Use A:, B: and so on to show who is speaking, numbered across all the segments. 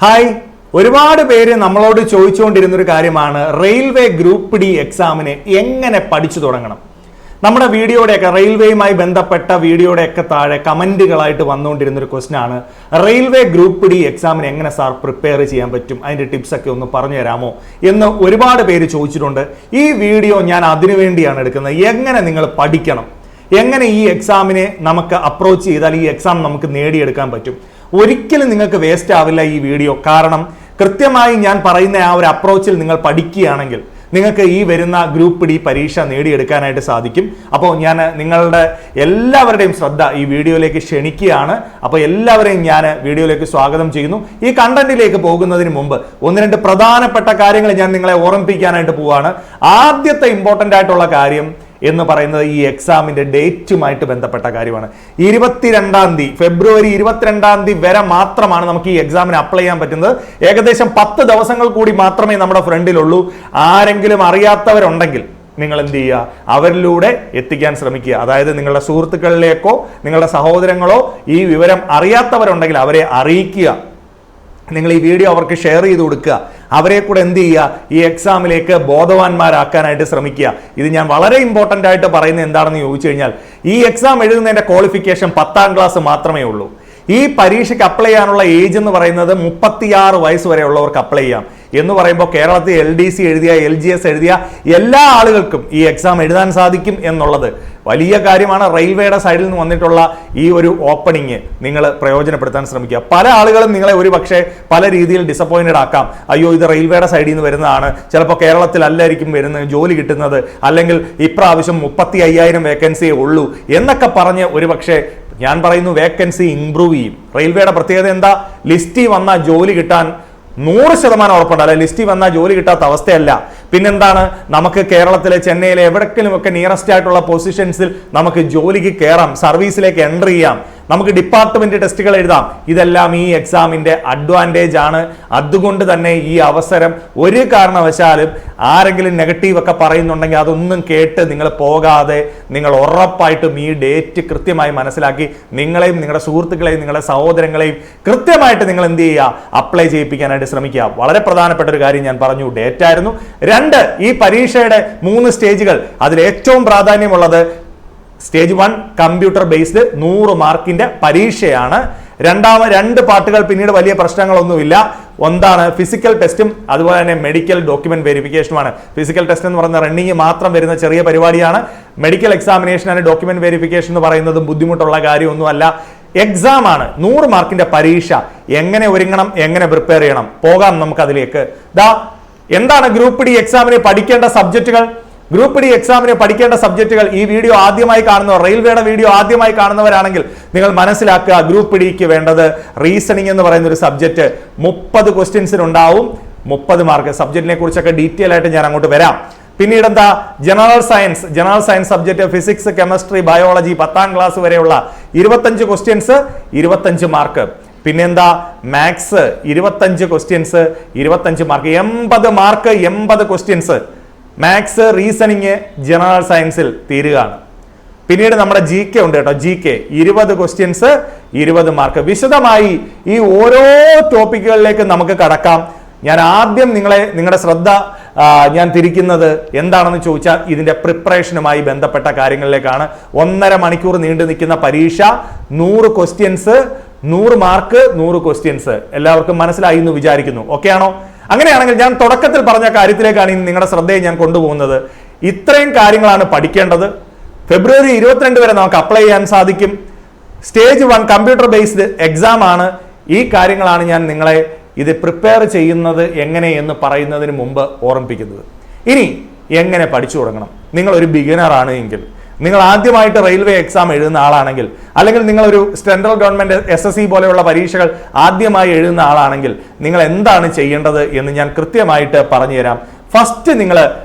A: Hi, ഒരുപാട് പേര് നമ്മളോട് ചോദിച്ചുകൊണ്ടിരുന്നൊരു കാര്യമാണ് റെയിൽവേ ഗ്രൂപ്പ് ഡി എക്സാമിന് എങ്ങനെ പഠിച്ചു തുടങ്ങണം. നമ്മുടെ വീഡിയോയുടെയൊക്കെ റെയിൽവേയുമായി ബന്ധപ്പെട്ട വീഡിയോയുടെയൊക്കെ താഴെ കമന്റുകളായിട്ട് വന്നുകൊണ്ടിരുന്നൊരു ക്വസ്റ്റൻ ആണ്, റെയിൽവേ ഗ്രൂപ്പ് ഡി എക്സാമിന് എങ്ങനെ സാർ പ്രിപ്പയർ ചെയ്യാൻ പറ്റും, അതിന്റെ ടിപ്സ് ഒക്കെ ഒന്ന് പറഞ്ഞു തരാമോ എന്ന് ഒരുപാട് പേര് ചോദിച്ചിട്ടുണ്ട്. ഈ വീഡിയോ ഞാൻ അതിനുവേണ്ടിയാണ് എടുക്കുന്നത്. എങ്ങനെ നിങ്ങൾ പഠിക്കണം, എങ്ങനെ ഈ എക്സാമിനെ നമുക്ക് അപ്രോച്ച് ചെയ്താൽ ഈ എക്സാം നമുക്ക് നേടിയെടുക്കാൻ പറ്റും. ഒരിക്കലും നിങ്ങൾക്ക് വേസ്റ്റ് ആവില്ല ഈ വീഡിയോ. കാരണം കൃത്യമായി ഞാൻ പറയുന്ന ആ ഒരു അപ്രോച്ചിൽ നിങ്ങൾ പഠിക്കുകയാണെങ്കിൽ നിങ്ങൾക്ക് ഈ വരുന്ന ഗ്രൂപ്പ് ഡി പരീക്ഷ നേടിയെടുക്കാനായിട്ട് സാധിക്കും. അപ്പോൾ ഞാൻ നിങ്ങളുടെ എല്ലാവരുടെയും ശ്രദ്ധ ഈ വീഡിയോയിലേക്ക് ക്ഷണിക്കുകയാണ്. അപ്പോൾ എല്ലാവരെയും ഞാൻ വീഡിയോയിലേക്ക് സ്വാഗതം ചെയ്യുന്നു. ഈ കണ്ടന്റിലേക്ക് പോകുന്നതിന് മുമ്പ് ഒന്ന് രണ്ട് പ്രധാനപ്പെട്ട കാര്യങ്ങൾ ഞാൻ നിങ്ങളെ ഓർമ്മിപ്പിക്കാനായിട്ട് പോവുകയാണ്. ആദ്യത്തെ ഇമ്പോർട്ടൻ്റ് ആയിട്ടുള്ള കാര്യം എന്ന് പറയുന്നത് ഈ എക്സാമിന്റെ ഡേറ്റുമായിട്ട് ബന്ധപ്പെട്ട കാര്യമാണ്. 22-ാം തീയതി, ഫെബ്രുവരി 22-ാം തീയതി വരെ മാത്രമാണ് നമുക്ക് ഈ എക്സാമിന് അപ്ലൈ ചെയ്യാൻ പറ്റുന്നത്. ഏകദേശം 10 ദിവസങ്ങൾ കൂടി മാത്രമേ നമ്മുടെ ഫ്രണ്ടിലുള്ളൂ. ആരെങ്കിലും അറിയാത്തവരുണ്ടെങ്കിൽ നിങ്ങൾ എന്ത് ചെയ്യുക, അവരിലൂടെ എത്തിക്കാൻ ശ്രമിക്കുക. അതായത് നിങ്ങളുടെ സുഹൃത്തുക്കളിലേക്കോ നിങ്ങളുടെ സഹോദരങ്ങളോ ഈ വിവരം അറിയാത്തവരുണ്ടെങ്കിൽ അവരെ അറിയിക്കുക. നിങ്ങൾ ഈ വീഡിയോ അവർക്ക് ഷെയർ ചെയ്ത് കൊടുക്കുക. അവരെ കൂടെ എന്ത് ചെയ്യുക, ഈ എക്സാമിലേക്ക് ബോധവാന്മാരാക്കാനായിട്ട് ശ്രമിക്കുക. ഇത് ഞാൻ വളരെ ഇമ്പോർട്ടൻ്റ് ആയിട്ട് പറയുന്നത് എന്താണെന്ന് ചോദിച്ചു കഴിഞ്ഞാൽ, ഈ എക്സാം എഴുതുന്നതിന്റെ ക്വാളിഫിക്കേഷൻ 10ാം ക്ലാസ് മാത്രമേ ഉള്ളൂ. ഈ പരീക്ഷയ്ക്ക് അപ്ലൈ ചെയ്യാനുള്ള ഏജ് എന്ന് പറയുന്നത് 36 വയസ്സ് വരെ ഉള്ളവർക്ക് അപ്ലൈ ചെയ്യാം. എന്ന് പറയുമ്പോൾ കേരളത്തിൽ LDC എഴുതിയ LGS എഴുതിയ എല്ലാ ആളുകൾക്കും ഈ എക്സാം എഴുതാൻ സാധിക്കും എന്നുള്ളത് വലിയ കാര്യമാണ്. റെയിൽവേയുടെ സൈഡിൽ നിന്ന് വന്നിട്ടുള്ള ഈ ഒരു ഓപ്പണിങ് നിങ്ങൾ പ്രയോജനപ്പെടുത്താൻ ശ്രമിക്കുക. പല ആളുകളും നിങ്ങളെ ഒരു പക്ഷേ പല രീതിയിൽ ഡിസപ്പോയിന്റഡ് ആക്കാം. അയ്യോ, ഇത് റെയിൽവേയുടെ സൈഡിൽ നിന്ന് വരുന്നതാണ്, ചിലപ്പോൾ കേരളത്തിലല്ലായിരിക്കും വരുന്നത് ജോലി കിട്ടുന്നത്, അല്ലെങ്കിൽ ഇപ്രാവശ്യം 35,000 വേക്കൻസിയേ ഉള്ളൂ എന്നൊക്കെ പറഞ്ഞ് ഒരു പക്ഷേ ഞാൻ പറയുന്നു വേക്കൻസി ഇംപ്രൂവ് ചെയ്യും. റെയിൽവേയുടെ പ്രത്യേകത എന്താ, ലിസ്റ്റിൽ വന്ന ജോലി കിട്ടാൻ 100% ഉറപ്പുണ്ട്. അല്ലെ, ലിസ്റ്റിൽ വന്നാൽ ജോലി കിട്ടാത്ത അവസ്ഥയല്ല. പിന്നെന്താണ്, നമുക്ക് കേരളത്തിലെ ചെന്നൈയിലെ എവിടെക്കെങ്കിലും ഒക്കെ നിയറസ്റ്റ് ആയിട്ടുള്ള പൊസിഷൻസിൽ നമുക്ക് ജോലിക്ക് കയറാം, സർവീസിലേക്ക് എൻ്റർ ചെയ്യാം, നമുക്ക് ഡിപ്പാർട്ട്മെന്റ് ടെസ്റ്റുകൾ എഴുതാം. ഇതെല്ലാം ഈ എക്സാമിന്റെ അഡ്വാൻറ്റേജ് ആണ്. അതുകൊണ്ട് തന്നെ ഈ അവസരം ഒരു കാരണവശാലും ആരെങ്കിലും നെഗറ്റീവ് ഒക്കെ പറയുന്നുണ്ടെങ്കിൽ അതൊന്നും കേട്ട് നിങ്ങൾ പോകാതെ നിങ്ങൾ ഉറപ്പായിട്ടും ഈ ഡേറ്റ് കൃത്യമായി മനസ്സിലാക്കി നിങ്ങളെയും നിങ്ങളുടെ സുഹൃത്തുക്കളെയും നിങ്ങളുടെ സഹോദരങ്ങളെയും കൃത്യമായിട്ട് നിങ്ങൾ എന്ത് ചെയ്യുക, അപ്ലൈ ചെയ്യിപ്പിക്കാനായിട്ട് ശ്രമിക്കുക. വളരെ പ്രധാനപ്പെട്ട ഒരു കാര്യം ഞാൻ പറഞ്ഞു, ഡേറ്റ് ആയിരുന്നു. 2, ഈ പരീക്ഷയുടെ 3 സ്റ്റേജുകൾ. അതിൽ ഏറ്റവും പ്രാധാന്യമുള്ളത് സ്റ്റേജ് 1 കമ്പ്യൂട്ടർ ബേസ്ഡ് 100 മാർക്കിന്റെ പരീക്ഷയാണ്. 2 പാർട്ടുകൾ പിന്നീട് വലിയ പ്രശ്നങ്ങളൊന്നുമില്ല. ഒന്നാണ് ഫിസിക്കൽ ടെസ്റ്റും അതുപോലെ തന്നെ മെഡിക്കൽ ഡോക്യുമെന്റ് വെരിഫിക്കേഷനുമാണ്. ഫിസിക്കൽ ടെസ്റ്റ് എന്ന് പറയുന്ന റണ്ണിങ് മാത്രം വരുന്ന ചെറിയ പരിപാടിയാണ്. Medical examination and document verification എന്ന് പറയുന്നത് ബുദ്ധിമുട്ടുള്ള കാര്യമൊന്നുമല്ല. എക്സാം ആണ്, 100 മാർക്കിന്റെ പരീക്ഷ. എങ്ങനെ ഒരുങ്ങണം, എങ്ങനെ പ്രിപ്പയർ ചെയ്യണം, പോകാം നമുക്ക് അതിലേക്ക്. എന്താണ് ഗ്രൂപ്പ് ഡി എക്സാമിന് പഠിക്കേണ്ട സബ്ജക്റ്റുകൾ? ഗ്രൂപ്പ് ഡി എക്സാമിന് പഠിക്കേണ്ട സബ്ജക്റ്റുകൾ ഈ വീഡിയോ ആദ്യമായി കാണുന്നവർ, റെയിൽവേയുടെ വീഡിയോ ആദ്യമായി കാണുന്നവരാണെങ്കിൽ നിങ്ങൾ മനസ്സിലാക്കുക, ഗ്രൂപ്പ് ഡിക്ക് വേണ്ടത് റീസണിങ് എന്ന് പറയുന്ന ഒരു സബ്ജക്റ്റ് 30 ക്വസ്റ്റ്യൻസിനുണ്ടാവും, 30 മാർക്ക്. സബ്ജക്റ്റിനെ കുറിച്ചൊക്കെ ഡീറ്റെയിൽ ആയിട്ട് ഞാൻ അങ്ങോട്ട് വരാം. പിന്നീട് എന്താ, general science subject physics, chemistry, biology 10ാം class വരെയുള്ള 25 ക്വസ്റ്റ്യൻസ് 25 മാർക്ക്. പിന്നെന്താ, maths 25 questions 25 mark. 80 mark 80 questions maths, reasoning, general സയൻസിൽ തീരുകയാണ്. പിന്നീട് നമ്മുടെ GK ഉണ്ട് കേട്ടോ, GK 20 ക്വസ്റ്റ്യൻസ് 20 മാർക്ക്. വിശദമായി ഈ ഓരോ ടോപ്പിക്കുകളിലേക്ക് നമുക്ക് കടക്കാം. ഞാൻ ആദ്യം നിങ്ങളുടെ ശ്രദ്ധ ഞാൻ തിരിക്കുന്നത് എന്താണെന്ന് ചോദിച്ചാൽ ഇതിന്റെ പ്രിപ്പറേഷനുമായി ബന്ധപ്പെട്ട കാര്യങ്ങളിലേക്കാണ്. 1.5 മണിക്കൂർ നീണ്ടു നിൽക്കുന്ന പരീക്ഷ, 100 ക്വസ്റ്റ്യൻസ് 100 മാർക്ക് 100 ക്വസ്റ്റ്യൻസ്. എല്ലാവർക്കും മനസ്സിലായി എന്ന് വിചാരിക്കുന്നു. ഓക്കെ ആണോ? അങ്ങനെയാണെങ്കിൽ ഞാൻ തുടക്കത്തിൽ പറഞ്ഞ കാര്യത്തിലേക്കാണ് ഇനി നിങ്ങളുടെ ശ്രദ്ധയെ ഞാൻ കൊണ്ടുപോകുന്നത്. ഇത്രയും കാര്യങ്ങളാണ് പഠിക്കേണ്ടത്. ഫെബ്രുവരി 22 വരെ നമുക്ക് അപ്ലൈ ചെയ്യാൻ സാധിക്കും. സ്റ്റേജ് 1 കമ്പ്യൂട്ടർ ബേസ്ഡ് എക്സാം ആണ്. ഈ കാര്യങ്ങളാണ് ഞാൻ നിങ്ങളെ ഇത് പ്രിപ്പയർ ചെയ്യുന്നത് എങ്ങനെയെന്ന് പറയുന്നതിന് മുമ്പ് ഓർമ്മിപ്പിക്കുന്നത്. ഇനി എങ്ങനെ പഠിച്ചു തുടങ്ങണം? നിങ്ങൾ ഒരു ബിഗിനർ ആണ് എങ്കിൽ, നിങ്ങൾ ആദ്യമായിട്ട് റെയിൽവേ എക്സാം എഴുതുന്ന ആളാണെങ്കിൽ, അല്ലെങ്കിൽ നിങ്ങളൊരു സെൻട്രൽ ഗവൺമെന്റ് SSC പോലെയുള്ള പരീക്ഷകൾ ആദ്യമായി എഴുതുന്ന ആളാണെങ്കിൽ നിങ്ങൾ എന്താണ് ചെയ്യേണ്ടത് എന്ന് ഞാൻ കൃത്യമായിട്ട് പറഞ്ഞു തരാം. ഫസ്റ്റ് നിങ്ങൾ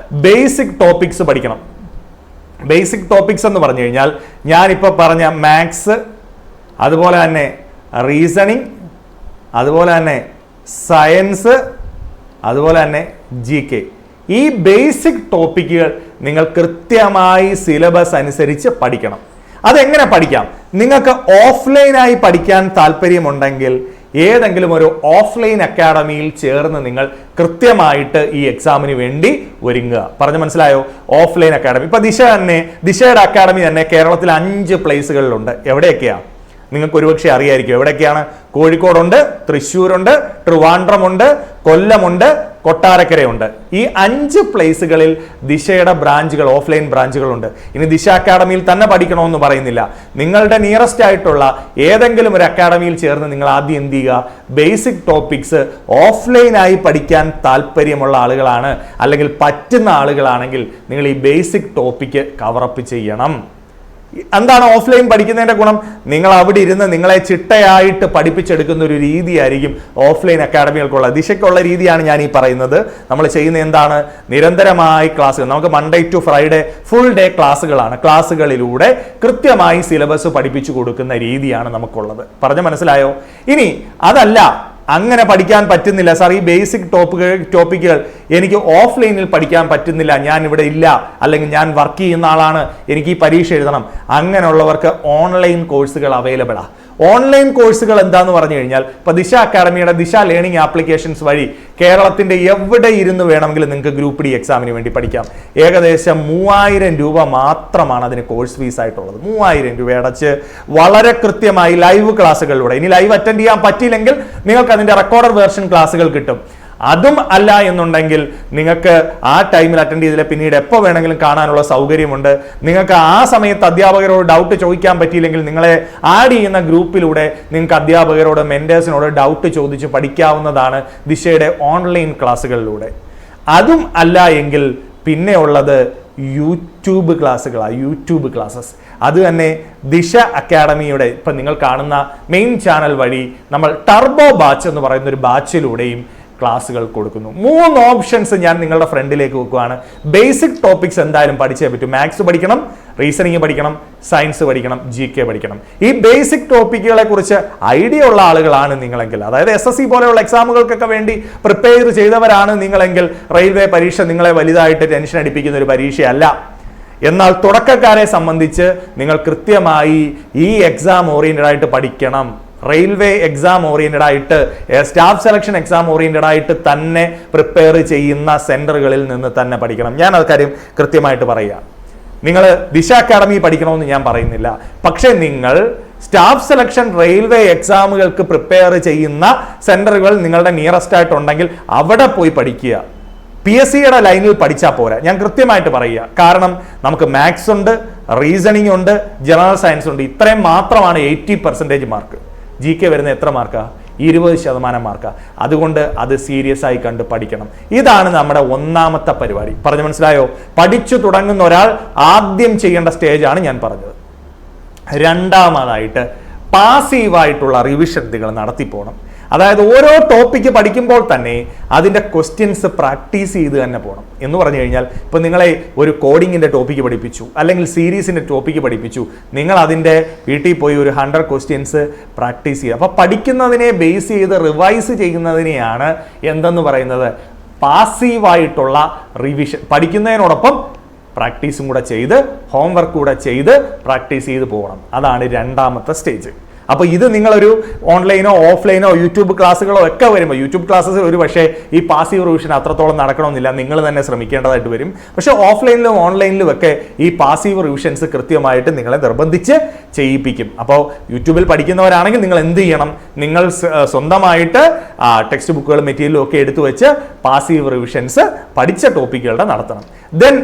A: ബേസിക് ടോപ്പിക്സ് പഠിക്കണം. ബേസിക് ടോപ്പിക്സ് എന്ന് പറഞ്ഞു കഴിഞ്ഞാൽ ഞാനിപ്പോൾ പറഞ്ഞ മാത്സ്, അതുപോലെ തന്നെ റീസണിങ്, അതുപോലെ തന്നെ സയൻസ്, അതുപോലെ തന്നെ GK. ഈ ബേസിക് ടോപ്പിക്കുകൾ നിങ്ങൾ കൃത്യമായി സിലബസ് അനുസരിച്ച് പഠിക്കണം. അതെങ്ങനെ പഠിക്കാം? നിങ്ങൾക്ക് ഓഫ്ലൈനായി പഠിക്കാൻ താല്പര്യമുണ്ടെങ്കിൽ ഏതെങ്കിലും ഒരു ഓഫ്ലൈൻ അക്കാഡമിയിൽ ചേർന്ന് നിങ്ങൾ കൃത്യമായിട്ട് ഈ എക്സാമിന് വേണ്ടി ഒരുങ്ങുക. പറഞ്ഞു മനസ്സിലായോ? Offline academy. ഇപ്പൊ ദിശയുടെ അക്കാഡമി തന്നെ കേരളത്തിൽ 5 പ്ലേസുകളിലുണ്ട്. എവിടെയൊക്കെയാ നിങ്ങൾക്ക് ഒരുപക്ഷെ അറിയായിരിക്കും. എവിടെയൊക്കെയാണ്? കോഴിക്കോടുണ്ട്, തൃശ്ശൂരുണ്ട്, ട്രിവാൻഡ്രമുണ്ട്, കൊല്ലമുണ്ട്, കൊട്ടാരക്കരയുണ്ട്. ഈ 5 പ്ലേസുകളിൽ ദിശയുടെ ബ്രാഞ്ചുകൾ, ഓഫ്ലൈൻ ബ്രാഞ്ചുകളുണ്ട്. ഇനി ദിശ അക്കാഡമിയിൽ തന്നെ പഠിക്കണമെന്ന് പറയുന്നില്ല. നിങ്ങളുടെ നിയറസ്റ്റ് ആയിട്ടുള്ള ഏതെങ്കിലും ഒരു അക്കാഡമിയിൽ ചേർന്ന് നിങ്ങൾ ആദ്യം എന്ത് ചെയ്യുക? ബേസിക് ടോപ്പിക്സ് ഓഫ്ലൈനായി പഠിക്കാൻ താല്പര്യമുള്ള ആളുകളാണ്, അല്ലെങ്കിൽ പറ്റുന്ന ആളുകളാണെങ്കിൽ നിങ്ങൾ ഈ ബേസിക് ടോപ്പിക്ക് കവറപ്പ് ചെയ്യണം. എന്താണ് ഓഫ്ലൈൻ പഠിക്കുന്നതിന്റെ ഗുണം? നിങ്ങൾ അവിടെ ഇരുന്ന് നിങ്ങളെ ചിട്ടയായിട്ട് പഠിപ്പിച്ചെടുക്കുന്ന ഒരു രീതിയായിരിക്കും ഓഫ്ലൈൻ അക്കാഡമികൾക്കുള്ള. ദിശയ്ക്കുള്ള രീതിയാണ് ഞാൻ ഈ പറയുന്നത്. നമ്മൾ ചെയ്യുന്ന എന്താണ്? നിരന്തരമായി ക്ലാസ്സുകൾ. നമുക്ക് Monday to Friday full day ക്ലാസ്സുകളാണ്. ക്ലാസ്സുകളിലൂടെ കൃത്യമായി സിലബസ് പഠിപ്പിച്ചു കൊടുക്കുന്ന രീതിയാണ് നമുക്കുള്ളത്. പറഞ്ഞു മനസ്സിലായോ? ഇനി അതല്ല, അങ്ങനെ പഠിക്കാൻ പറ്റുന്നില്ല സാർ, ഈ ബേസിക് ടോപ്പിക്കുകൾ എനിക്ക് ഓഫ്ലൈനിൽ പഠിക്കാൻ പറ്റുന്നില്ല, ഞാൻ ഇവിടെ ഇല്ല, അല്ലെങ്കിൽ ഞാൻ വർക്ക് ചെയ്യുന്ന ആളാണ്, എനിക്ക് ഈ പരീക്ഷ എഴുതണം, അങ്ങനെയുള്ളവർക്ക് ഓൺലൈൻ കോഴ്സുകൾ അവൈലബിൾ ആണ്. ഓൺലൈൻ കോഴ്സുകൾ എന്താന്ന് പറഞ്ഞു കഴിഞ്ഞാൽ, ഇപ്പൊ ദിശ അക്കാഡമിയുടെ ദിശ ലേണിംഗ് ആപ്ലിക്കേഷൻസ് വഴി കേരളത്തിന്റെ എവിടെ ഇരുന്ന് വേണമെങ്കിലും നിങ്ങൾക്ക് ഗ്രൂപ്പ് ഡി എക്സാമിന് വേണ്ടി പഠിക്കാം. ഏകദേശം 3000 രൂപ മാത്രമാണ് അതിന് കോഴ്സ് ഫീസ് ആയിട്ടുള്ളത്. 3000 രൂപ അടച്ച് വളരെ കൃത്യമായി ലൈവ് ക്ലാസ്സുകളിലൂടെ, ഇനി ലൈവ് അറ്റൻഡ് ചെയ്യാൻ പറ്റിയില്ലെങ്കിൽ നിങ്ങൾക്ക് അതിന്റെ റെക്കോർഡഡ് വേർഷൻ ക്ലാസ്സുകൾ കിട്ടും. അതും അല്ല എന്നുണ്ടെങ്കിൽ നിങ്ങൾക്ക് ആ ടൈമിൽ അറ്റൻഡ് ചെയ്തില്ല, പിന്നീട് എപ്പോൾ വേണമെങ്കിലും കാണാനുള്ള സൗകര്യമുണ്ട്. നിങ്ങൾക്ക് ആ സമയത്ത് അധ്യാപകരോട് ഡൗട്ട് ചോദിക്കാൻ പറ്റിയില്ലെങ്കിൽ നിങ്ങളെ ആഡ് ചെയ്യുന്ന ഗ്രൂപ്പിലൂടെ നിങ്ങൾക്ക് അധ്യാപകരോട്, മെന്റേഴ്സിനോട് ഡൗട്ട് ചോദിച്ച് പഠിക്കാവുന്നതാണ് ദിശയുടെ ഓൺലൈൻ ക്ലാസ്സുകളിലൂടെ. അതും അല്ല എങ്കിൽ പിന്നെ ഉള്ളത് യൂട്യൂബ് ക്ലാസ്സുകളാണ്. യൂട്യൂബ് ക്ലാസ്സസ് അത് തന്നെ ദിശ അക്കാഡമിയുടെ ഇപ്പം നിങ്ങൾ കാണുന്ന മെയിൻ ചാനൽ വഴി നമ്മൾ ടർബോ ബാച്ച് എന്ന് പറയുന്ന ഒരു ബാച്ചിലൂടെയും ക്ലാസ്സുകൾ കൊടുക്കുന്നു. 3 ഓപ്ഷൻസ് ഞാൻ നിങ്ങളുടെ ഫ്രണ്ടിലേക്ക് വെക്കുകയാണ്. ബേസിക് ടോപ്പിക്സ് എന്തായാലും പഠിച്ചേ പറ്റൂ. മാത്സ് പഠിക്കണം, റീസണിങ് പഠിക്കണം, സയൻസ് പഠിക്കണം, GK പഠിക്കണം. ഈ ബേസിക് ടോപ്പിക്കുകളെ കുറിച്ച് ഐഡിയ ഉള്ള ആളുകളാണ് നിങ്ങളെങ്കിൽ, അതായത് SSC പോലെയുള്ള എക്സാമുകൾക്കൊക്കെ വേണ്ടി പ്രിപ്പയർ ചെയ്തവരാണ് നിങ്ങളെങ്കിൽ, റെയിൽവേ പരീക്ഷ നിങ്ങളെ വലുതായിട്ട് ടെൻഷൻ അടിപ്പിക്കുന്ന ഒരു പരീക്ഷയല്ല. എന്നാൽ തുടക്കക്കാരെ സംബന്ധിച്ച് നിങ്ങൾ കൃത്യമായി ഈ എക്സാം ഓറിയന്റഡ് ആയിട്ട് പഠിക്കണം. റെയിൽവേ എക്സാം ഓറിയന്റഡ് ആയിട്ട്, സ്റ്റാഫ് സെലക്ഷൻ എക്സാം ഓറിയന്റഡ് ആയിട്ട് തന്നെ പ്രിപ്പയർ ചെയ്യുന്ന സെന്ററുകളിൽ നിന്ന് തന്നെ പഠിക്കണം. ഞാൻ അത് കാര്യം കൃത്യമായിട്ട് പറയുക. നിങ്ങൾ ദിശ അക്കാഡമി പഠിക്കണമെന്ന് ഞാൻ പറയുന്നില്ല. പക്ഷെ നിങ്ങൾ സ്റ്റാഫ് സെലക്ഷൻ റെയിൽവേ എക്സാമുകൾക്ക് പ്രിപ്പയർ ചെയ്യുന്ന സെന്ററുകൾ നിങ്ങളുടെ നിയറസ്റ്റ് ആയിട്ടുണ്ടെങ്കിൽ അവിടെ പോയി പഠിക്കുക. PSCയുടെ ലൈനിൽ പഠിച്ചാൽ പോരാ, ഞാൻ കൃത്യമായിട്ട് പറയുക. കാരണം നമുക്ക് മാത്സ് ഉണ്ട്, റീസണിങ് ഉണ്ട്, ജനറൽ സയൻസ് ഉണ്ട്. ഇത്രയും മാത്രമാണ് 80% മാർക്ക്. GK വരുന്ന എത്ര മാർക്കാ? 20% മാർക്കാ. അതുകൊണ്ട് അത് സീരിയസ് ആയി കണ്ട് പഠിക്കണം. ഇതാണ് നമ്മുടെ ഒന്നാമത്തെ പരിപാടി. പറഞ്ഞു മനസ്സിലായോ? പഠിച്ചു തുടങ്ങുന്ന ഒരാൾ ആദ്യം ചെയ്യേണ്ട സ്റ്റേജാണ് ഞാൻ പറഞ്ഞത്. രണ്ടാമതായിട്ട് പാസീവായിട്ടുള്ള റിവിഷൻ നിങ്ങൾ നടത്തിപ്പോണം. അതായത് ഓരോ ടോപ്പിക്ക് പഠിക്കുമ്പോൾ തന്നെ അതിൻ്റെ ക്വസ്റ്റ്യൻസ് പ്രാക്ടീസ് ചെയ്ത് തന്നെ പോകണം. എന്ന് പറഞ്ഞു കഴിഞ്ഞാൽ ഇപ്പം നിങ്ങളെ ഒരു കോഡിങ്ങിൻ്റെ ടോപ്പിക്ക് പഠിപ്പിച്ചു, അല്ലെങ്കിൽ സീരീസിൻ്റെ ടോപ്പിക്ക് പഠിപ്പിച്ചു, നിങ്ങൾ അതിൻ്റെ വീട്ടിൽ പോയി ഒരു 100 ക്വസ്റ്റ്യൻസ് പ്രാക്ടീസ് ചെയ്യുക. അപ്പോൾ പഠിക്കുന്നതിനെ ബേസ് ചെയ്ത് റിവൈസ് ചെയ്യുന്നതിനെയാണ് എന്തെന്ന് പറയുന്നത്? പാസീവായിട്ടുള്ള റിവിഷൻ. പഠിക്കുന്നതിനോടൊപ്പം പ്രാക്ടീസും കൂടെ ചെയ്ത്, ഹോംവർക്ക് കൂടെ ചെയ്ത് പ്രാക്ടീസ് ചെയ്ത് പോകണം. അതാണ് രണ്ടാമത്തെ സ്റ്റേജ്. അപ്പോൾ ഇത് നിങ്ങളൊരു ഓൺലൈനോ ഓഫ്ലൈനോ യൂട്യൂബ് ക്ലാസ്സുകളോ ഒക്കെ വരുമ്പോൾ, യൂട്യൂബ് ക്ലാസ്സസ് ഒരു പക്ഷേ ഈ പാസീവ് റിവിഷൻ അത്രത്തോളം നടക്കണമെന്നില്ല, നിങ്ങൾ തന്നെ ശ്രമിക്കേണ്ടതായിട്ട് വരും. പക്ഷേ ഓഫ്ലൈനിലും ഓൺലൈനിലും ഒക്കെ ഈ പാസീവ് റിവിഷൻസ് കൃത്യമായിട്ട് നിങ്ങളെ നിർബന്ധിച്ച് ചെയ്യിപ്പിക്കും. അപ്പോൾ യൂട്യൂബിൽ പഠിക്കുന്നവരാണെങ്കിൽ നിങ്ങൾ എന്ത് ചെയ്യണം? നിങ്ങൾ സ്വന്തമായിട്ട് ടെക്സ്റ്റ് ബുക്കുകളും മെറ്റീരിയലും ഒക്കെ എടുത്തു വെച്ച് പാസീവ് റിവിഷൻസ് പഠിച്ച ടോപ്പിക്കുകളുടെ നടത്തണം. Then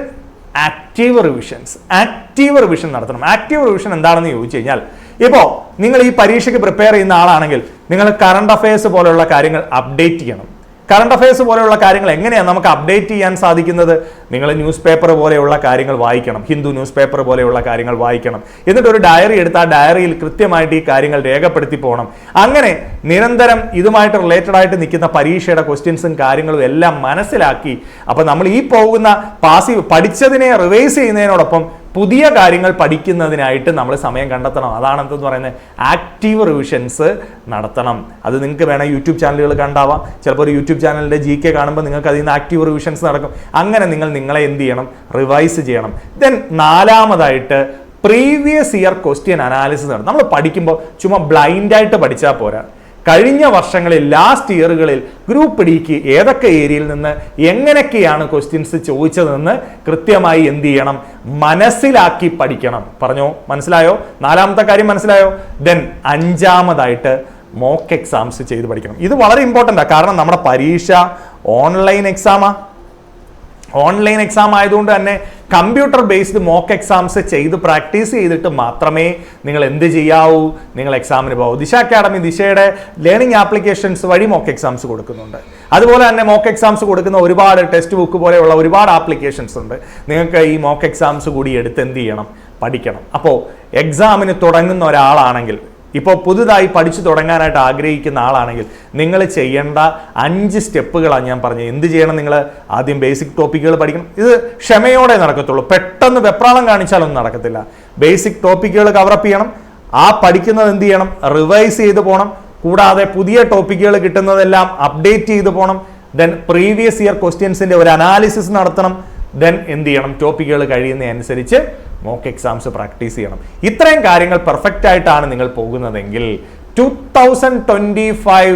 A: active revisions. Active revision നടത്തണം. ആക്റ്റീവ് റിവിഷൻ എന്താണെന്ന് ചോദിച്ചു കഴിഞ്ഞാൽ, ഇപ്പോൾ നിങ്ങൾ ഈ പരീക്ഷയ്ക്ക് പ്രിപ്പയർ ചെയ്യുന്ന ആളാണെങ്കിൽ നിങ്ങൾ കറണ്ട് അഫയേഴ്സ് പോലെയുള്ള കാര്യങ്ങൾ അപ്ഡേറ്റ് ചെയ്യണം. കറണ്ട് അഫയേഴ്സ് പോലെയുള്ള കാര്യങ്ങൾ എങ്ങനെയാണ് നമുക്ക് അപ്ഡേറ്റ് ചെയ്യാൻ സാധിക്കുന്നത്? നിങ്ങൾ ന്യൂസ് പേപ്പർ പോലെയുള്ള കാര്യങ്ങൾ വായിക്കണം, ഹിന്ദു ന്യൂസ് പേപ്പർ പോലെയുള്ള കാര്യങ്ങൾ വായിക്കണം. എന്നിട്ട് ഒരു ഡയറി എടുത്ത് ആ ഡയറിയിൽ കൃത്യമായിട്ട് ഈ കാര്യങ്ങൾ രേഖപ്പെടുത്തി പോകണം. അങ്ങനെ നിരന്തരം ഇതുമായിട്ട് റിലേറ്റഡ് ആയിട്ട് നിൽക്കുന്ന പരീക്ഷയുടെ ക്വസ്റ്റ്യൻസും കാര്യങ്ങളും എല്ലാം മനസ്സിലാക്കി, അപ്പോൾ നമ്മൾ ഈ പോകുന്ന പാസീവ് പഠിച്ചതിനെ റിവൈസ് ചെയ്യുന്നതിനോടൊപ്പം പുതിയ കാര്യങ്ങൾ പഠിക്കുന്നതിനായിട്ട് നമ്മൾ സമയം കണ്ടെത്തണം. അതാണ് എന്തെന്ന് പറയുന്നത്? ആക്റ്റീവ് റിവിഷൻസ് നടത്തണം. അത് നിങ്ങൾക്ക് വേണം യൂട്യൂബ് ചാനലുകൾ കണ്ടാവാം. ചിലപ്പോൾ ഒരു യൂട്യൂബ് ചാനലിൻ്റെ GK കാണുമ്പോൾ നിങ്ങൾക്ക് അതിൽ നിന്ന് ആക്റ്റീവ് റിവിഷൻസ് നടക്കും. അങ്ങനെ നിങ്ങളെ എന്ത് ചെയ്യണം? റിവൈസ് ചെയ്യണം. ദെൻ നാലാമതായിട്ട് പ്രീവിയസ് ഇയർ ക്വസ്റ്റ്യൻ അനാലിസിസ് നടത്തും. നമ്മൾ പഠിക്കുമ്പോൾ ചുമ്മാ ബ്ലൈൻഡായിട്ട് പഠിച്ചാൽ പോരാ. കഴിഞ്ഞ വർഷങ്ങളിൽ ലാസ്റ്റ് ഇയറുകളിൽ ഗ്രൂപ്പ് ഡിക്ക് ഏതൊക്കെ ഏരിയയിൽ നിന്ന് എങ്ങനെയൊക്കെയാണ് ക്വസ്റ്റ്യൻസ് ചോദിച്ചതെന്ന് കൃത്യമായി എന്ത് ചെയ്യണം, മനസ്സിലാക്കി പഠിക്കണം. പറഞ്ഞോ, മനസ്സിലായോ? നാലാമത്തെ കാര്യം മനസ്സിലായോ? ദെൻ അഞ്ചാമതായിട്ട് മോക്ക് എക്സാംസ് ചെയ്ത് പഠിക്കണം. ഇത് വളരെ ഇമ്പോർട്ടൻ്റാണ്. കാരണം നമ്മുടെ പരീക്ഷ ഓൺലൈൻ എക്സാം ആയതുകൊണ്ട് തന്നെ കമ്പ്യൂട്ടർ ബേസ്ഡ് മോക്ക് എക്സാംസ് ചെയ്ത് പ്രാക്ടീസ് ചെയ്തിട്ട് മാത്രമേ നിങ്ങൾ എന്ത് ചെയ്യാവൂ, നിങ്ങൾ എക്സാമിന് പോകൂ. ദിശ അക്കാഡമി ദിശയുടെ ലേണിംഗ് ആപ്ലിക്കേഷൻസ് വഴി മോക്ക് എക്സാംസ് കൊടുക്കുന്നുണ്ട്. അതുപോലെ തന്നെ മോക്ക് എക്സാംസ് കൊടുക്കുന്ന ഒരുപാട് ടെക്സ്റ്റ് ബുക്ക് പോലെയുള്ള ഒരുപാട് ആപ്ലിക്കേഷൻസ് ഉണ്ട്. നിങ്ങൾക്ക് ഈ മോക്ക് എക്സാംസ് കൂടി എടുത്ത് എന്ത് ചെയ്യണം, പഠിക്കണം. അപ്പോൾ എക്സാമിന് തുടങ്ങുന്ന ഒരാളാണെങ്കിൽ, ഇപ്പോൾ പുതുതായി പഠിച്ചു തുടങ്ങാനായിട്ട് ആഗ്രഹിക്കുന്ന ആളാണെങ്കിൽ നിങ്ങൾ ചെയ്യേണ്ട 5 സ്റ്റെപ്പുകളാണ് ഞാൻ പറഞ്ഞത്. എന്ത് ചെയ്യണം? നിങ്ങൾ ആദ്യം ബേസിക് ടോപ്പിക്കുകൾ പഠിക്കണം. ഇത് ക്ഷമയോടെ നടക്കത്തുള്ളൂ. പെട്ടെന്ന് വെപ്രാളം കാണിച്ചാലൊന്നും നടക്കത്തില്ല. ബേസിക് ടോപ്പിക്കുകൾ കവറപ്പ് ചെയ്യണം. ആ പഠിക്കുന്നത് എന്ത് ചെയ്യണം, റിവൈസ് ചെയ്ത് പോകണം. കൂടാതെ പുതിയ ടോപ്പിക്കുകൾ കിട്ടുന്നതെല്ലാം അപ്ഡേറ്റ് ചെയ്ത് പോകണം. ദെൻ പ്രീവിയസ് ഇയർ ക്വസ്റ്റ്യൻസിന്റെ ഒരു അനാലിസിസ് നടത്തണം. ദെൻ എന്ത് ചെയ്യണം, ടോപ്പിക്കുകൾ കഴിയുന്നതനുസരിച്ച് മോക്ക് എക്സാംസ് പ്രാക്ടീസ് ചെയ്യണം. ഇത്രയും കാര്യങ്ങൾ പെർഫെക്റ്റ് ആയിട്ടാണ് നിങ്ങൾ പോകുന്നതെങ്കിൽ 2025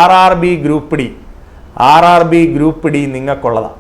A: RRB ഗ്രൂപ്പ് ഡി നിങ്ങൾക്കുള്ളതാണ്.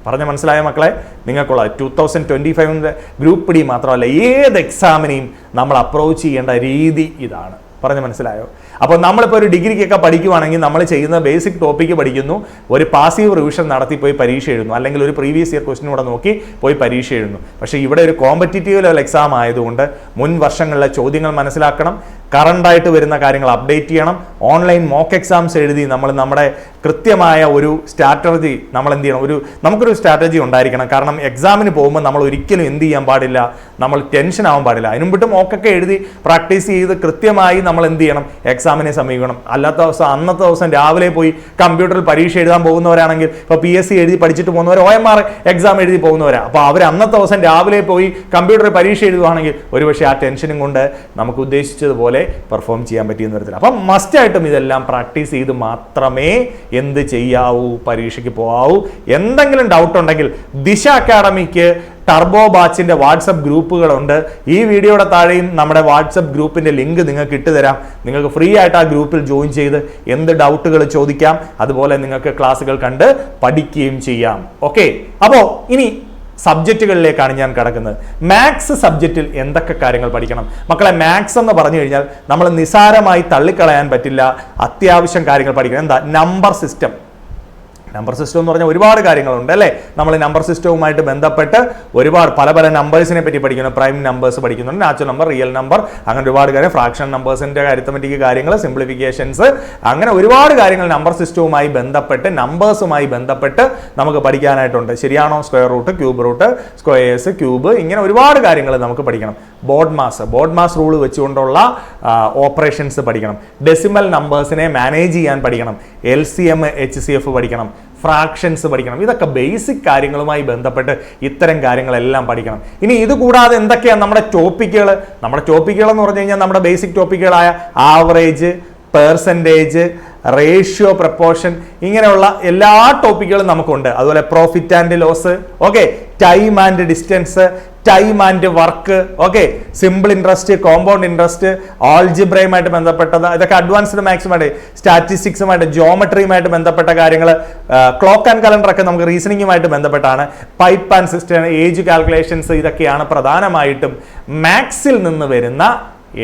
A: പറഞ്ഞ മനസ്സിലായ മക്കളെ? നിങ്ങൾക്കുള്ള 2025 ഗ്രൂപ്പ് ഡി മാത്രമല്ല, ഏത് എക്സാമിനെയും നമ്മൾ അപ്രോച്ച് ചെയ്യേണ്ട രീതി ഇതാണ്. പറഞ്ഞ് മനസ്സിലായോ? അപ്പോൾ നമ്മളിപ്പോൾ ഒരു ഡിഗ്രിക്കൊക്കെ പഠിക്കുവാണെങ്കിൽ നമ്മൾ ചെയ്യുന്ന ബേസിക് ടോപ്പിക്ക് പഠിക്കുന്നു, ഒരു പാസീവ് റിവിഷൻ നടത്തി പോയി പരീക്ഷ എഴുതുന്നു, അല്ലെങ്കിൽ ഒരു പ്രീവിയസ് ഇയർ ക്വസ്റ്റ്യൻ കൂടെ നോക്കി പോയി പരീക്ഷ എഴുതുന്നു. പക്ഷേ ഇവിടെ ഒരു കോമ്പറ്റീറ്റീവ് ലെവൽ എക്സാം ആയതുകൊണ്ട് മുൻ വർഷങ്ങളിലെ ചോദ്യങ്ങൾ മനസ്സിലാക്കണം, കറണ്ടായിട്ട് വരുന്ന കാര്യങ്ങൾ അപ്ഡേറ്റ് ചെയ്യണം. ഓൺലൈൻ മോക്ക് എക്സാംസ് എഴുതി നമ്മൾ നമ്മുടെ കൃത്യമായ ഒരു സ്ട്രാറ്റജി നമ്മൾ എന്ത് ചെയ്യണം, നമുക്കൊരു സ്ട്രാറ്റജി ഉണ്ടായിരിക്കണം. കാരണം എക്സാമിന് പോകുമ്പോൾ നമ്മൾ ഒരിക്കലും എന്ത് ചെയ്യാൻ പാടില്ല, നമ്മൾ ടെൻഷൻ ആവാൻ പാടില്ല. അതിനും വിട്ട് മോക്കൊക്കെ എഴുതി പ്രാക്ടീസ് ചെയ്ത് കൃത്യമായി നമ്മൾ എന്ത് ചെയ്യണം, എക്സാമിനെ സമീപിക്കണം. അല്ലാത്ത ദിവസം അന്നത്തെ ദിവസം രാവിലെ പോയി കമ്പ്യൂട്ടറിൽ പരീക്ഷ എഴുതാൻ പോകുന്നവരാണെങ്കിൽ, ഇപ്പോൾ PSC എഴുതി പഠിച്ചിട്ട് പോകുന്നവർ, OMR എക്സാം എഴുതി പോകുന്നവരാണ്. അപ്പോൾ അവർ അന്നത്തെ ദിവസം രാവിലെ പോയി കമ്പ്യൂട്ടറിൽ പരീക്ഷ എഴുതുവാണെങ്കിൽ ഒരുപക്ഷെ ആ ടെൻഷനും കൊണ്ട് നമുക്ക് ഉദ്ദേശിച്ചതുപോലെ പെർഫോം ചെയ്യാൻ പറ്റിയെന്ന് വരത്തില്ല. അപ്പം മസ്റ്റായിട്ടും ഇതെല്ലാം പ്രാക്ടീസ് ചെയ്ത് മാത്രമേ എന്ത് ചെയ്യാവൂ, പരീക്ഷയ്ക്ക് പോകാവൂ. എന്തെങ്കിലും ഡൗട്ട് ഉണ്ടെങ്കിൽ ദിശ അക്കാഡമിക്ക് ടർബോ ബാച്ചിന്റെ വാട്സപ്പ് ഗ്രൂപ്പുകളുണ്ട്. ഈ വീഡിയോയുടെ താഴെയും നമ്മുടെ വാട്സപ്പ് ഗ്രൂപ്പിന്റെ ലിങ്ക് നിങ്ങൾക്ക് ഇട്ടുതരാം. നിങ്ങൾക്ക് ഫ്രീ ആയിട്ട് ആ ഗ്രൂപ്പിൽ ജോയിൻ ചെയ്ത് എന്ത് ഡൗട്ടുകൾ ചോദിക്കാം, അതുപോലെ നിങ്ങൾക്ക് ക്ലാസ്സുകൾ കണ്ട് പഠിക്കുകയും ചെയ്യാം. ഓക്കെ, അപ്പോൾ ഇനി സബ്ജക്റ്റുകളിലേക്കാണ് ഞാൻ കിടക്കുന്നത്. മാത്സ് സബ്ജക്റ്റിൽ എന്തൊക്കെ കാര്യങ്ങൾ പഠിക്കണം മക്കളെ? മാത്സ് എന്ന് പറഞ്ഞു കഴിഞ്ഞാൽ നമ്മൾ നിസാരമായി തള്ളിക്കളയാൻ പറ്റില്ല. അത്യാവശ്യം കാര്യങ്ങൾ പഠിക്കണം. എന്താ? നമ്പർ സിസ്റ്റം എന്ന് പറഞ്ഞാൽ ഒരുപാട് കാര്യങ്ങളുണ്ട് അല്ലേ? നമ്മൾ നമ്പർ സിസ്റ്റവുമായിട്ട് ബന്ധപ്പെട്ട് ഒരുപാട് പല നമ്പേഴ്സിനെ പറ്റി പഠിക്കുന്നു. പ്രൈം നമ്പേഴ്സ് പഠിക്കുന്നുണ്ട്, നാച്ചുറൽ നമ്പർ, റിയൽ നമ്പർ, അങ്ങനെ ഒരുപാട് കാര്യം, ഫ്രാക്ഷൻ നമ്പേഴ്സിന്റെ അരിത്തമെറ്റിക് കാര്യങ്ങൾ, സിംപ്ലിഫിക്കേഷൻസ്, അങ്ങനെ ഒരുപാട് കാര്യങ്ങൾ നമ്പർ സിസ്റ്റവുമായി ബന്ധപ്പെട്ട്, നമ്പേഴ്സുമായി ബന്ധപ്പെട്ട് നമുക്ക് പഠിക്കാനായിട്ടുണ്ട്. ശരിയാണോ? Square root, cube root, squares, cube, ഇങ്ങനെ ഒരുപാട് കാര്യങ്ങൾ നമുക്ക് പഠിക്കണം. ബോർഡ് മാസ് റൂൾ വെച്ചുകൊണ്ടുള്ള ഓപ്പറേഷൻസ് പഠിക്കണം. ഡെസിമൽ നമ്പേഴ്സിനെ മാനേജ് ചെയ്യാൻ പഠിക്കണം. LCM HCF പഠിക്കണം. ഫ്രാക്ഷൻസ് പഠിക്കണം. ഇതൊക്കെ ബേസിക് കാര്യങ്ങളുമായി ബന്ധപ്പെട്ട് ഇത്തരം കാര്യങ്ങളെല്ലാം പഠിക്കണം. ഇനി ഇത് കൂടാതെ എന്തൊക്കെയാണ് നമ്മുടെ ടോപ്പിക്കുകൾ എന്ന് പറഞ്ഞു കഴിഞ്ഞാൽ നമ്മുടെ ബേസിക് ടോപ്പിക്കുകളായ ആവറേജ്, പെർസെൻറ്റേജ്, റേഷ്യോ, പ്രപ്പോർഷൻ, ഇങ്ങനെയുള്ള എല്ലാ ടോപ്പിക്കുകളും നമുക്കുണ്ട്. അതുപോലെ profit and loss, okay, time and distance, time and work, okay, simple interest, compound interest, ആൾജിബ്രയുമായിട്ട് ബന്ധപ്പെട്ടത്, ഇതൊക്കെ അഡ്വാൻസ്ഡ് മാത്സുമായിട്ട്, സ്റ്റാറ്റിസ്റ്റിക്സുമായിട്ട്, ജോമെട്രിയുമായിട്ട് ബന്ധപ്പെട്ട കാര്യങ്ങൾ, ക്ലോക്ക് ആൻഡ് കലണ്ടർ ഒക്കെ നമുക്ക് റീസണിങ്ങുമായിട്ട് ബന്ധപ്പെട്ടാണ്. Pipe and system, age calculations, ഇതൊക്കെയാണ് പ്രധാനമായിട്ടും മാത്സിൽ നിന്ന് വരുന്ന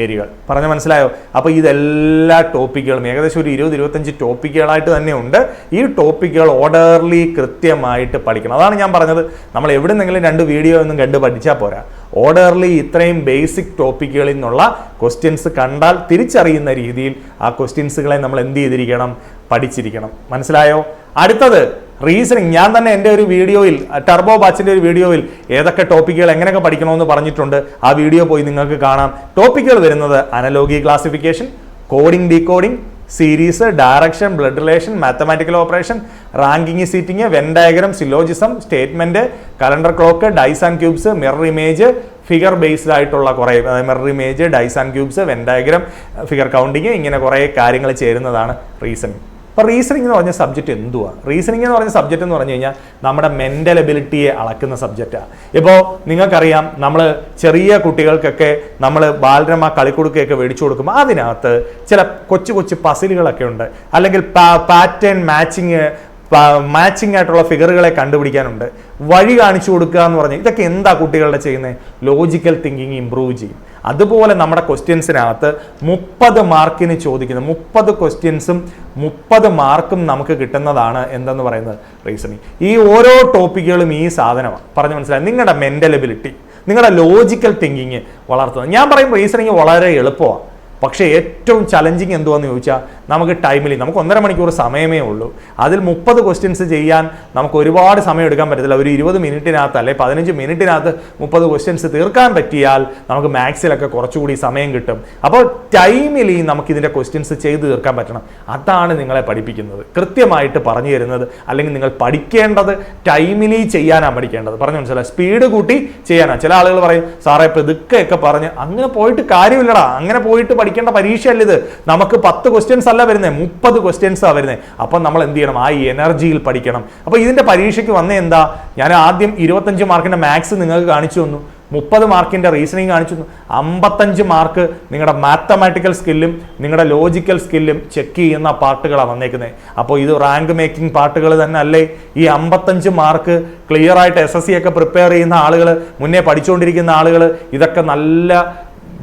A: ഏരിയകൾ. പറഞ്ഞ മനസ്സിലായോ? അപ്പോൾ ഇതെല്ലാ ടോപ്പിക്കുകളും ഏകദേശം ഒരു 20-25 ടോപ്പിക്കുകളായിട്ട് തന്നെ ഉണ്ട്. ഈ ടോപ്പിക്കുകൾ ഓർഡർലി കൃത്യമായിട്ട് പഠിക്കണം. അതാണ് ഞാൻ പറഞ്ഞത്, നമ്മൾ എവിടെ നിന്നെങ്കിലും 2 വീഡിയോ ഒന്നും കണ്ട് പഠിച്ചാൽ പോരാ. ഓർഡർലി ഇത്രയും ബേസിക് ടോപ്പിക്കുകളിൽ നിന്നുള്ള ക്വസ്റ്റ്യൻസ് കണ്ടാൽ തിരിച്ചറിയുന്ന രീതിയിൽ ആ ക്വസ്റ്റ്യൻസുകളെ നമ്മൾ എന്ത് ചെയ്തിരിക്കണം, പഠിച്ചിരിക്കണം. മനസ്സിലായോ? അടുത്തത് റീസണിങ്. ഞാൻ തന്നെ എൻ്റെ ഒരു വീഡിയോയിൽ, ടർബോ ബാച്ചിൻ്റെ ഒരു വീഡിയോയിൽ ഏതൊക്കെ ടോപ്പിക്കുകൾ എങ്ങനെയൊക്കെ പഠിക്കണമെന്ന് പറഞ്ഞിട്ടുണ്ട്. ആ വീഡിയോ പോയി നിങ്ങൾക്ക് കാണാം. ടോപ്പിക്കുകൾ വരുന്നത് analogy classification, coding decoding, series, direction, blood relation, mathematical operation, ranking, seating, Venn diagram, syllogism, statement, calendar clock, dice and cubes, mirror image, figure based ആയിട്ടുള്ള കുറേ, mirror image, dice and cubes, Venn diagram, figure counting, ഇങ്ങനെ കുറേ കാര്യങ്ങൾ ചേരുന്നതാണ് reasoning. അപ്പോൾ reasoning എന്ന് പറഞ്ഞ subject എന്തുവാ? റീസണിംഗ് എന്ന് പറഞ്ഞ സബ്ജക്റ്റ് എന്ന് പറഞ്ഞു കഴിഞ്ഞാൽ നമ്മുടെ മെൻ്റൽ എബിലിറ്റിയെ അളക്കുന്ന സബ്ജക്റ്റാണ്. ഇപ്പോൾ നിങ്ങൾക്കറിയാം, നമ്മൾ ചെറിയ കുട്ടികൾക്കൊക്കെ നമ്മൾ ബാലരമ കളിക്കുടുക്കയൊക്കെ മേടിച്ചു കൊടുക്കുമ്പോൾ അതിനകത്ത് ചില കൊച്ചു കൊച്ചു പസിലുകളൊക്കെ ഉണ്ട്, അല്ലെങ്കിൽ പാറ്റേൺ മാച്ചിങ് ആയിട്ടുള്ള ഫിഗറുകളെ കണ്ടുപിടിക്കാനുണ്ട്, വഴി കാണിച്ചു കൊടുക്കുക എന്ന് പറഞ്ഞാൽ ഇതൊക്കെ എന്താ കുട്ടികളുടെ ചെയ്യുന്നത്? ലോജിക്കൽ തിങ്കിങ് ഇമ്പ്രൂവ് ചെയ്യും. അതുപോലെ നമ്മുടെ ക്വസ്റ്റ്യൻസിനകത്ത് 30 മാർക്കിന് ചോദിക്കുന്നത് 30 ക്വസ്റ്റ്യൻസും 30 മാർക്കും നമുക്ക് കിട്ടുന്നതാണ് എന്തെന്ന് പറയുന്നത് റീസണിങ്. ഈ ഓരോ ടോപ്പിക്കുകളും ഈ സാധനമാണ്. പറഞ്ഞു മനസ്സിലായി? നിങ്ങളുടെ മെൻ്റൽ എബിലിറ്റി, നിങ്ങളുടെ ലോജിക്കൽ തിങ്കിങ് വളർത്തുന്നത്. ഞാൻ പറയും റീസണിങ് വളരെ എളുപ്പമാണ്, പക്ഷേ ഏറ്റവും ചലഞ്ചിങ് എന്തുവാന്ന് ചോദിച്ചാൽ നമുക്ക് ടൈമിൽ നമുക്ക് 1.5 മണിക്കൂർ സമയമേ ഉള്ളൂ. അതിൽ 30 ക്വസ്റ്റ്യൻസ് ചെയ്യാൻ നമുക്ക് ഒരുപാട് സമയം എടുക്കാൻ പറ്റത്തില്ല. ഒരു 20 മിനിറ്റിനകത്ത് അല്ലെ 15 മിനിറ്റിനകത്ത് 30 ക്വസ്റ്റ്യൻസ് തീർക്കാൻ പറ്റിയാൽ നമുക്ക് മാത്സിലൊക്കെ കുറച്ചുകൂടി സമയം കിട്ടും. അപ്പോൾ ടൈമിൽ നമുക്ക് ഇതിൻ്റെ ക്വസ്റ്റ്യൻസ് ചെയ്ത് തീർക്കാൻ പറ്റണം. അതാണ് നിങ്ങളെ പഠിപ്പിക്കുന്നത്, കൃത്യമായിട്ട് പറഞ്ഞു തരുന്നത്. അല്ലെങ്കിൽ നിങ്ങൾ പഠിക്കേണ്ടത് ടൈമിൽ ചെയ്യാനാണ് പഠിക്കേണ്ടത്. പറഞ്ഞു മനസ്സിലായി? സ്പീഡ് കൂട്ടി ചെയ്യാനാണ്. ചില ആളുകൾ പറയും സാറേ ഇതൊക്കെയൊക്കെ പറഞ്ഞ് അങ്ങനെ പോയിട്ട് കാര്യമില്ലടാ, അങ്ങനെ പോയിട്ട് പഠിക്കേണ്ട പരീക്ഷയല്ല ഇത്. നമുക്ക് 10 ക്വസ്റ്റ്യൻസ് അല്ല വരുന്നത്, 30 ക്വസ്റ്റ്യൻസാണ് വരുന്നത്. അപ്പം നമ്മൾ എന്ത് ചെയ്യണം? ആ എനർജിയിൽ പഠിക്കണം. അപ്പോൾ ഇതിന്റെ പരീക്ഷയ്ക്ക് വന്ന എന്താ, ഞാൻ ആദ്യം 25 മാർക്കിന്റെ മാത്സ് നിങ്ങൾക്ക് കാണിച്ചു തന്നു, 30 മാർക്കിന്റെ റീസണിങ് കാണിച്ചു തന്നു, 55 മാർക്ക് നിങ്ങളുടെ മാത്തമാറ്റിക്കൽ സ്കില്ലും നിങ്ങളുടെ ലോജിക്കൽ സ്കില്ലും ചെക്ക് ചെയ്യുന്ന പാർട്ടുകളാണ് വന്നേക്കുന്നത്. അപ്പോൾ ഇത് റാങ്ക് മേക്കിംഗ് പാർട്ടുകൾ തന്നെ അല്ലേ? ഈ 55 മാർക്ക് ക്ലിയർ ആയിട്ട് SSC ഒക്കെ പ്രിപ്പയർ ചെയ്യുന്ന ആളുകൾ, മുന്നേ പഠിച്ചുകൊണ്ടിരിക്കുന്ന ആളുകൾ, ഇതൊക്കെ നല്ല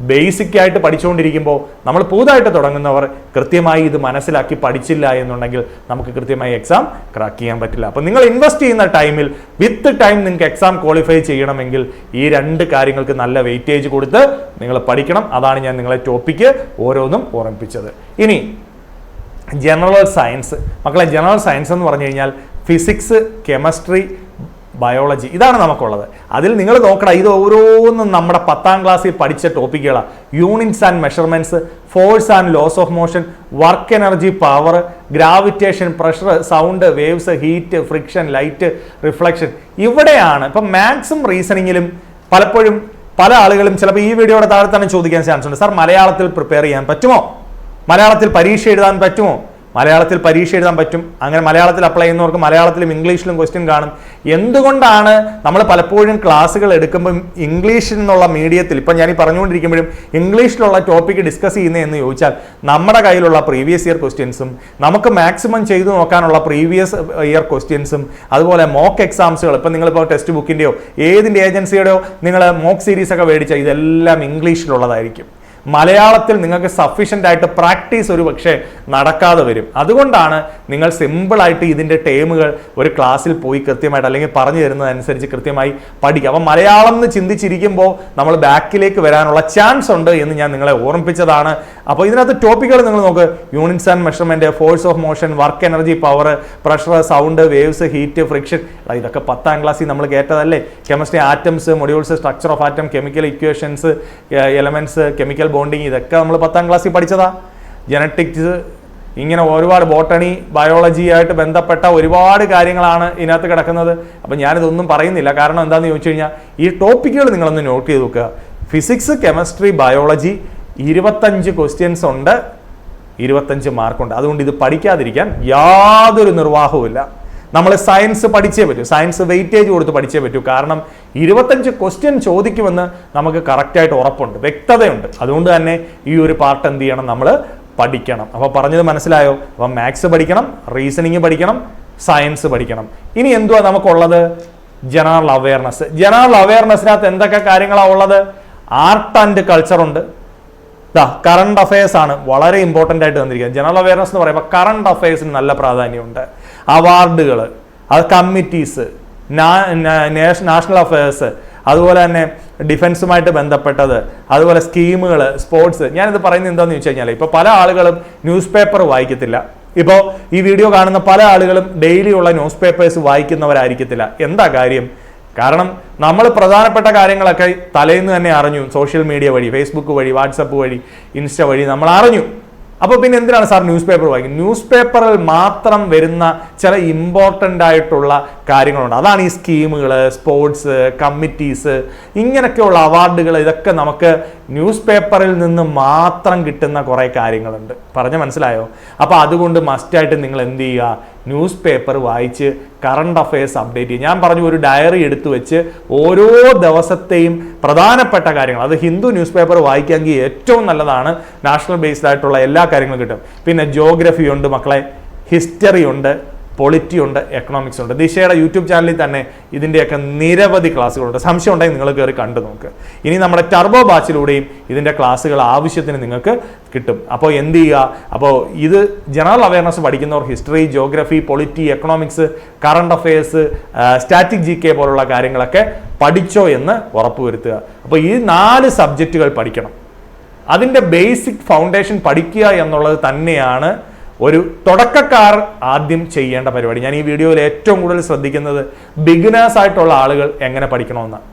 A: ബേസിക് ആയിട്ട് പഠിച്ചുകൊണ്ടിരിക്കുമ്പോൾ നമ്മൾ പുതുതായിട്ട് തുടങ്ങുന്നവർ കൃത്യമായി ഇത് മനസ്സിലാക്കി പഠിച്ചില്ല എന്നുണ്ടെങ്കിൽ നമുക്ക് കൃത്യമായി എക്സാം ക്രാക്ക് ചെയ്യാൻ പറ്റില്ല. അപ്പോൾ നിങ്ങൾ ഇൻവെസ്റ്റ് ചെയ്യുന്ന ടൈമിൽ വിത്ത് ടൈം നിങ്ങൾക്ക് എക്സാം ക്വാളിഫൈ ചെയ്യണമെങ്കിൽ ഈ 2 കാര്യങ്ങൾക്ക് നല്ല വെയിറ്റേജ് കൊടുത്ത് നിങ്ങൾ പഠിക്കണം. അതാണ് ഞാൻ നിങ്ങളെ ടോപ്പിക്ക് ഓരോന്നും ഓർമ്മിപ്പിച്ചത്. ഇനി ജനറൽ സയൻസ്. മക്കളെ, ജനറൽ സയൻസ് എന്ന് പറഞ്ഞു കഴിഞ്ഞാൽ ഫിസിക്സ്, കെമിസ്ട്രി, ബയോളജി, ഇതാണ് നമുക്കുള്ളത്. അതിൽ നിങ്ങൾ നോക്കണം, ഇത് ഓരോന്നും നമ്മുടെ 10ാം ക്ലാസ്സിൽ പഠിച്ച ടോപ്പിക്കുകളാണ്. Units and measurements, force and laws of motion, work energy, power, gravitation, pressure, sound, waves, heat, friction, light, reflection. ഇവിടെയാണ് ഇപ്പം മാത്സും റീസണിങ്ങിലും പലപ്പോഴും പല ആളുകളും ചിലപ്പോൾ ഈ വീഡിയോയുടെ താഴെ തന്നെ ചോദിക്കാൻ ചാൻസ് ഉണ്ട്, സാർ മലയാളത്തിൽ പ്രിപ്പയർ ചെയ്യാൻ പറ്റുമോ? മലയാളത്തിൽ പരീക്ഷ എഴുതാൻ പറ്റുമോ? മലയാളത്തിൽ പരീക്ഷ എഴുതാൻ പറ്റും. അങ്ങനെ മലയാളത്തിൽ അപ്ലൈ ചെയ്യുന്നവർക്ക് മലയാളത്തിലും ഇംഗ്ലീഷിലും ക്വസ്റ്റ്യൻ കാണും. എന്തുകൊണ്ടാണ് നമ്മൾ പലപ്പോഴും ക്ലാസ്സുകൾ എടുക്കുമ്പം ഇംഗ്ലീഷിൽ നിന്നുള്ള മീഡിയത്തിൽ, ഇപ്പം ഞാൻ ഈ പറഞ്ഞുകൊണ്ടിരിക്കുമ്പോഴും ഇംഗ്ലീഷിലുള്ള ടോപ്പിക്ക് ഡിസ്കസ് ചെയ്യുന്നതെന്ന് ചോദിച്ചാൽ നമ്മുടെ കയ്യിലുള്ള പ്രീവിയസ് ഇയർ ക്വസ്റ്റ്യൻസും നമുക്ക് മാക്സിമം ചെയ്തു നോക്കാനുള്ള പ്രീവിയസ് ഇയർ ക്വസ്റ്റ്യൻസും അതുപോലെ മോക്ക് എക്സാംസുകൾ, ഇപ്പം നിങ്ങളിപ്പോൾ ടെക്സ്റ്റ് ബുക്കിൻ്റെയോ ഏതിൻ്റെ ഏജൻസിയുടെയോ നിങ്ങൾ മോക്ക് സീരീസ് ഒക്കെ മേടിച്ചാൽ ഇതെല്ലാം ഇംഗ്ലീഷിലുള്ളതായിരിക്കും. മലയാളത്തിൽ നിങ്ങൾക്ക് സഫീഷ്യൻ്റ് ആയിട്ട് പ്രാക്ടീസ് ഒരു പക്ഷേ നടക്കാതെ വരും. അതുകൊണ്ടാണ് നിങ്ങൾ സിമ്പിളായിട്ട് ഇതിൻ്റെ ടേമുകൾ ഒരു ക്ലാസ്സിൽ പോയി കൃത്യമായിട്ട് അല്ലെങ്കിൽ പറഞ്ഞു തരുന്നതനുസരിച്ച് കൃത്യമായി പഠിക്കുക. അപ്പം മലയാളം എന്ന് ചിന്തിച്ചിരിക്കുമ്പോൾ നമ്മൾ ബാക്കിലേക്ക് വരാനുള്ള ചാൻസ് ഉണ്ട് എന്ന് ഞാൻ നിങ്ങളെ ഓർമ്മിപ്പിച്ചതാണ്. അപ്പോൾ ഇതിനകത്ത് ടോപ്പിക്കുകൾ നിങ്ങൾ നോക്ക്: units and measurement, force of motion, work energy, power, pressure, sound, waves, heat, friction. ഇതൊക്കെ 10ാം ക്ലാസ്സിൽ നമ്മൾ കേട്ടതല്ലേ? Chemistry, atoms, modules, structure of atom, chemical equations, elements, chemical bonding, ഇതൊക്കെ നമ്മൾ 10ാം ക്ലാസ്സിൽ പഠിച്ചതാ. ജനറ്റിക്സ്, ഇങ്ങനെ ഒരുപാട് ബോട്ടണി, ബയോളജി ആയിട്ട് ബന്ധപ്പെട്ട ഒരുപാട് കാര്യങ്ങളാണ് ഇതിനകത്ത് കിടക്കുന്നത്. അപ്പം ഞാനിതൊന്നും പറയുന്നില്ല. കാരണം എന്താണെന്ന് ചോദിച്ചു കഴിഞ്ഞാൽ ഈ ടോപ്പിക്കുകൾ നിങ്ങളൊന്ന് നോട്ട് ചെയ്ത് നോക്കുക. ഫിസിക്സ്, കെമിസ്ട്രി, ബയോളജി 25 ക്വസ്റ്റ്യൻസ് ഉണ്ട്, 25 മാർക്കുണ്ട്. അതുകൊണ്ട് ഇത് പഠിക്കാതിരിക്കാൻ യാതൊരു നിർവാഹവുമില്ല. നമ്മൾ സയൻസ് പഠിച്ചേ പറ്റൂ, സയൻസ് വെയിറ്റേജ് കൊടുത്ത് പഠിച്ചേ പറ്റൂ. കാരണം 25 ക്വസ്റ്റ്യൻ ചോദിക്കുമെന്ന് നമുക്ക് കറക്റ്റായിട്ട് ഉറപ്പുണ്ട്, വ്യക്തതയുണ്ട്. അതുകൊണ്ട് തന്നെ ഈ ഒരു പാർട്ട് എന്ത് ചെയ്യണം? നമ്മൾ പഠിക്കണം. അപ്പോൾ പറഞ്ഞത് മനസ്സിലായോ? അപ്പം മാത്സ് പഠിക്കണം, റീസണിങ് പഠിക്കണം, സയൻസ് പഠിക്കണം. ഇനി എന്തുവാ നമുക്കുള്ളത്? General awareness. ജനറൽ അവയർനെസ്സിനകത്ത് എന്തൊക്കെ കാര്യങ്ങളാണ് ഉള്ളത്? ആർട്ട് ആൻഡ് കൾച്ചർ ഉണ്ട്. കറണ്ട് അഫയേഴ്സ് ആണ് വളരെ ഇമ്പോർട്ടൻ്റ് ആയിട്ട് തന്നിരിക്കുന്നത്. ജനറൽ അവയർനെസ് എന്ന് പറയുമ്പോൾ കറണ്ട് അഫയേഴ്സിന് നല്ല പ്രാധാന്യമുണ്ട്. അവാർഡുകൾ, അത് കമ്മിറ്റീസ്, നാഷണൽ അഫയേഴ്സ്, അതുപോലെ തന്നെ ഡിഫൻസുമായിട്ട് ബന്ധപ്പെട്ടത്, അതുപോലെ സ്കീമുകൾ, സ്പോർട്സ്. ഞാനിത് പറയുന്നത് എന്താണെന്ന് വെച്ച് കഴിഞ്ഞാൽ ഇപ്പോൾ പല ആളുകളും ന്യൂസ് പേപ്പർ വായിക്കത്തില്ല. ഇപ്പോൾ ഈ വീഡിയോ കാണുന്ന പല ആളുകളും ഡെയിലി ഉള്ള ന്യൂസ് പേപ്പേഴ്സ് വായിക്കുന്നവരായിരിക്കത്തില്ല. എന്താ കാര്യം? കാരണം നമ്മൾ പ്രധാനപ്പെട്ട കാര്യങ്ങളൊക്കെ തലേന്ന് തന്നെ അറിഞ്ഞു. സോഷ്യൽ മീഡിയ വഴി, ഫേസ്ബുക്ക് വഴി, വാട്സപ്പ് വഴി, ഇൻസ്റ്റ വഴി നമ്മൾ അറിഞ്ഞു. അപ്പോൾ പിന്നെ എന്തിനാണ് സാർ ന്യൂസ് പേപ്പർ വായിക്കുന്നത്? ന്യൂസ് പേപ്പറിൽ മാത്രം വരുന്ന ചില ഇമ്പോർട്ടൻ്റ് ആയിട്ടുള്ള കാര്യങ്ങളുണ്ട്. അതാണ് ഈ സ്കീമുകൾ, സ്പോർട്സ് കമ്മിറ്റീസ്, ഇങ്ങനെയൊക്കെയുള്ള അവാർഡുകൾ. ഇതൊക്കെ നമുക്ക് ന്യൂസ് പേപ്പറിൽ നിന്ന് മാത്രം കിട്ടുന്ന കുറേ കാര്യങ്ങളുണ്ട്. പറഞ്ഞ് മനസ്സിലായോ? അപ്പോൾ അതുകൊണ്ട് മസ്റ്റായിട്ട് നിങ്ങൾ എന്ത് ചെയ്യുക, ന്യൂസ് പേപ്പർ വായിച്ച് കറണ്ട് അഫയേഴ്സ് അപ്ഡേറ്റ് ചെയ്യുക. ഞാൻ പറഞ്ഞു, ഒരു ഡയറി എടുത്തു വെച്ച് ഓരോ ദിവസത്തെയും പ്രധാനപ്പെട്ട കാര്യങ്ങൾ, അത് ഹിന്ദു ന്യൂസ് പേപ്പർ വായിക്കാമെങ്കിൽ ഏറ്റവും നല്ലതാണ്. നാഷണൽ ബേസ്ഡ് ആയിട്ടുള്ള എല്ലാ കാര്യങ്ങളും കിട്ടും. പിന്നെ ജോഗ്രഫി ഉണ്ട് മക്കളെ, ഹിസ്റ്ററി ഉണ്ട്, പൊളിറ്റി ഉണ്ട്, എക്കണോമിക്സ് ഉണ്ട്. ദിശയുടെ യൂട്യൂബ് ചാനലിൽ തന്നെ ഇതിൻ്റെയൊക്കെ നിരവധി ക്ലാസ്സുകളുണ്ട്. സംശയം ഉണ്ടെങ്കിൽ നിങ്ങൾ കയറി കണ്ടു നോക്ക്. ഇനി നമ്മുടെ ടർബോ ബാച്ചിലൂടെയും ഇതിൻ്റെ ക്ലാസ്സുകൾ ആവശ്യത്തിന് നിങ്ങൾക്ക് കിട്ടും. അപ്പോൾ എന്ത് ചെയ്യുക, അപ്പോൾ ഇത് ജനറൽ അവയർനെസ് പഠിക്കുന്നവർ history, geography, polity, economics, current affairs, static GK പോലുള്ള കാര്യങ്ങളൊക്കെ പഠിച്ചോ എന്ന് ഉറപ്പുവരുത്തുക. അപ്പോൾ ഈ 4 സബ്ജക്റ്റുകൾ പഠിക്കണം. അതിൻ്റെ ബേസിക് ഫൗണ്ടേഷൻ പഠിക്കുക എന്നുള്ളത് തന്നെയാണ് ഒരു തുടക്കക്കാർ ആദ്യം ചെയ്യേണ്ട പരിപാടി. ഞാൻ ഈ വീഡിയോയിൽ ഏറ്റവും കൂടുതൽ ശ്രദ്ധിക്കുന്നത് ബിഗിനേഴ്സ് ആയിട്ടുള്ള ആളുകൾ എങ്ങനെ പഠിക്കണമെന്നാണ്.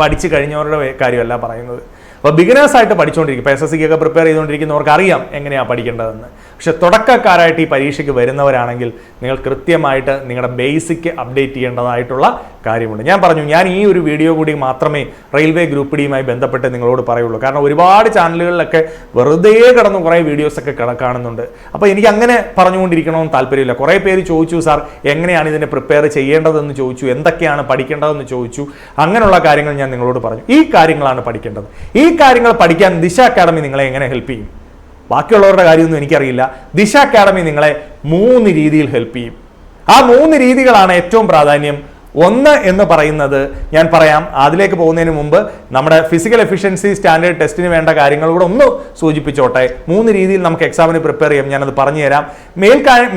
A: പഠിച്ചു കഴിഞ്ഞവരുടെ കാര്യമല്ല പറയുന്നത്. അപ്പോൾ ബിഗിനേഴ്സ് ആയിട്ട് പഠിച്ചുകൊണ്ടിരിക്കും, ഇപ്പോൾ SSC ഒക്കെ പ്രിപ്പയർ ചെയ്തുകൊണ്ടിരിക്കുന്നവർക്ക് അറിയാം എങ്ങനെയാണ് പഠിക്കേണ്ടതെന്ന്. പക്ഷെ തുടക്കക്കാരായിട്ട് ഈ പരീക്ഷയ്ക്ക് വരുന്നവരാണെങ്കിൽ നിങ്ങൾ കൃത്യമായിട്ട് നിങ്ങളുടെ ബേസിക് അപ്ഡേറ്റ് ചെയ്യേണ്ടതായിട്ടുള്ള കാര്യമുണ്ട്. ഞാൻ പറഞ്ഞു, ഞാൻ ഈ ഒരു വീഡിയോ കൂടി മാത്രമേ റെയിൽവേ ഗ്രൂപ്പ് ഡിയുമായി ബന്ധപ്പെട്ട് നിങ്ങളോട് പറയുള്ളൂ. കാരണം ഒരുപാട് ചാനലുകളിലൊക്കെ വെറുതെ കിടന്ന് കുറേ വീഡിയോസൊക്കെ കാണുന്നുണ്ട്. അപ്പോൾ എനിക്ക് അങ്ങനെ പറഞ്ഞുകൊണ്ടിരിക്കണമെന്ന് താല്പര്യമില്ല. കുറേ പേര് ചോദിച്ചു, സാർ എങ്ങനെയാണ് ഇതിനെ പ്രിപ്പയർ ചെയ്യേണ്ടതെന്ന് ചോദിച്ചു, എന്തൊക്കെയാണ് പഠിക്കേണ്ടതെന്ന് ചോദിച്ചു. അങ്ങനെയുള്ള കാര്യങ്ങൾ ഞാൻ നിങ്ങളോട് പറഞ്ഞു. ഈ കാര്യങ്ങളാണ് പഠിക്കേണ്ടത്. ഈ കാര്യങ്ങൾ പഠിക്കാൻ ദിശ അക്കാഡമി നിങ്ങളെ എങ്ങനെ ഹെൽപ്പ് ചെയ്യും? ബാക്കിയുള്ളവരുടെ കാര്യമൊന്നും എനിക്കറിയില്ല. ദിശ അക്കാഡമി നിങ്ങളെ 3 രീതിയിൽ ഹെൽപ്പ് ചെയ്യും. ആ 3 രീതികളാണ് ഏറ്റവും പ്രാധാന്യം. ഒന്ന് എന്ന് പറയുന്നത് ഞാൻ പറയാം. അതിലേക്ക് പോകുന്നതിന് മുമ്പ് നമ്മുടെ ഫിസിക്കൽ എഫിഷ്യൻസി സ്റ്റാൻഡേർഡ് ടെസ്റ്റിന് വേണ്ട കാര്യങ്ങൾ കൂടെ ഒന്ന് സൂചിപ്പിച്ചോട്ടെ. 3 രീതിയിൽ നമുക്ക് എക്സാമിന് പ്രിപ്പയർ ചെയ്യാം. ഞാനത് പറഞ്ഞു തരാം.